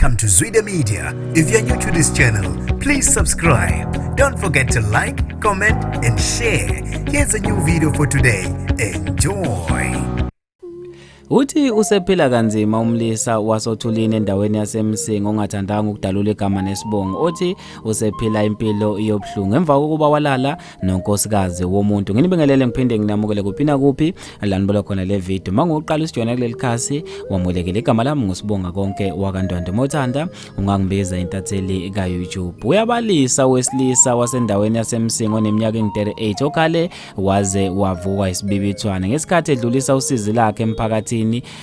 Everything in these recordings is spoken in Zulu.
Welcome to Zwida Media. If you're new to this channel, please subscribe. Don't forget to like, comment, and share. Here's a new video for today. Enjoy. Uthi usephila kanzima umlisa wasothulini endaweni yasemsingo ongathandanga ukudalula igama nesibongo. Uthi usephila impilo yobhlungu emva kokuba walala nonkosikazi womuntu. Nginibingelele ngiphinde nginamukele kuphina kuphi lanibona khona le video. Mangoqala isijoyina kuleli khasi wamulekela igama lami ngusibonga konke wakandwande Mothanda ungangibiza intatheli ka YouTube. Uyabalisa wesilisa wasendaweni yasemsingo oneminyaka engu-38 okhale waze wavuka isibibithwana ngesikhathi edlulisa usizi lakhe emphakathini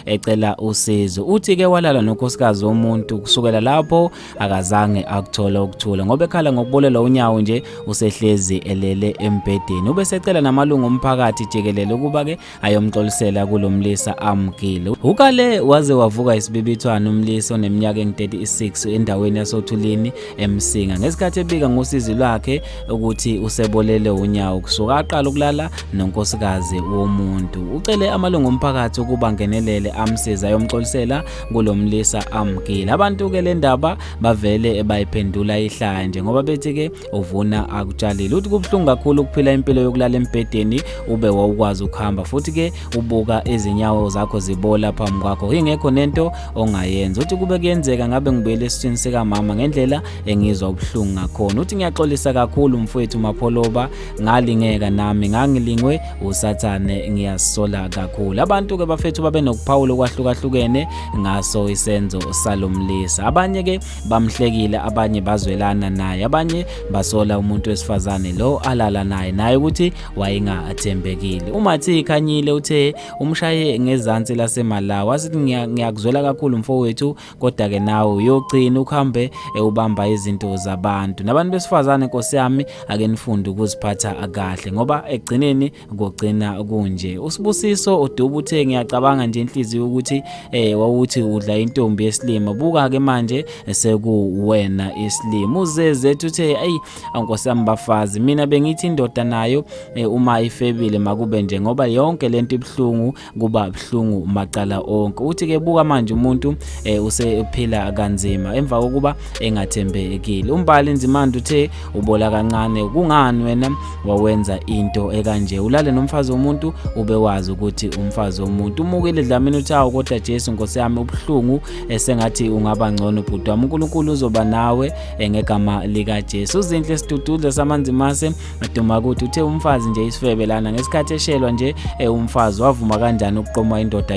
ecela usizo. Uthi ke walala nonkosikazi womuntu kusukela lapho akazange akuthola ukuthula ngoba ekhala ngokubolela unyawo nje usehlezi elele embhedeni. Ube secela namalungu omphakathi jikelele ukuba ke ayomxolisela kulomlisa amgile. Ukale waze wavuka isibibithwana umlisa oneminyaka engu-36 endaweni yasothulini emsinga ngesikhathi ebika ngosizi lwakhe ukuthi usebolele unyawo kusuka aqala ukulala nonkosikazi womuntu. Ucele amalungu omphakathi ukuba ngenelele amsiza ayomxolisela kulomlisa amgile. Abantu ke le ndaba bavele bayiphendula ihlaya nje ngoba bethi ke uvuna akutshalile. Uthi kubhlungu kakhulu ukuphila impilo yokulala embhedeni ube wawukwazi ukuhamba futhi ke ubuka izinyawo zakho zibola phambi kwakho ingekho nento ongayenza. Uthi kube kuyenzeka ngabe ngibuyele esithini sika mama ngendlela engizwa ubhlungu ngakhona. Uthi ngiyaxolisa kakhulu mfowethu Mapholoba ngalingeka nami ngangilingwe usathane ngiyasola kakhulu. Abantu ke bafethu babe nokuphawula okwahlukahlukene ngaso isenzo salomlisa. Abanye ke bamhlekile, abanye bazwelana naye, abanye basola umuntu wesifazane lo alala naye ukuthi wayengathembekile. Umathi Khanyile uthe umshaye ngezansi laseMalawi asithi ngiyakuzwela kakhulu mfowethu kodwa ke nawe uyogcina ukuhambe ubamba izinto zabantu nabantu besifazane. Nkosi yami ake nifunde ukuziphatha kahle ngoba egcineni kugcina kunje. Usibusiso uDubu uthe ngiyacabanga nje inhliziyo ukuthi wawuthi udla intombi yesilima buka ke manje sekuwena isilima. Uzezethu uthe ayi Nkosi yami bafazi mina bengithi indoda nayo uma ifebile makube nje ngoba yonke lento ibhlungu kuba bhlungu macala onke. Uthi ke buka manje umuntu usephila kanzima emva kokuba engathembekile. Umbali Nzimande uthe ubola kancane kungani wena wawenza into ekanje ulale nomfazi womuntu ube wazi ukuthi umfazi womuntu umukile Dlamini uthawo kodwa Jesu Nkosi yami ubhlungu esengathi ungaba ngcono bhuti wami uNkulunkulu uzoba nawe ngegama lika Jesu. Uzinhle Sidududle samanzimase duma ukuthi uthe umfazi nje isifebe lana ngesikhathi eshelwa nje umfazi wavuma kanjani ukuqoma indoda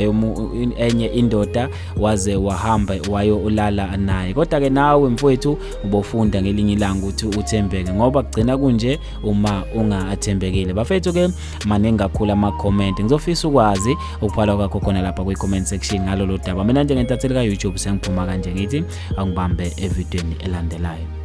enye indoda waze wahamba wayo ulala naye. Kodwa ke nawe mfowethu ubofunda ngelinye ilanga ukuthi uthembeke ngoba kugcina kunje uma ungathembekile. Bafethu ke maningi kakhulu ama comment ngizofisa ukwazi ukuphala kwakho khona lapha kwi comment section ngalolu daba. Mina nje ngentatheli ka YouTube sengiphuma kanje ngithi angibambe evidweni elandelayo.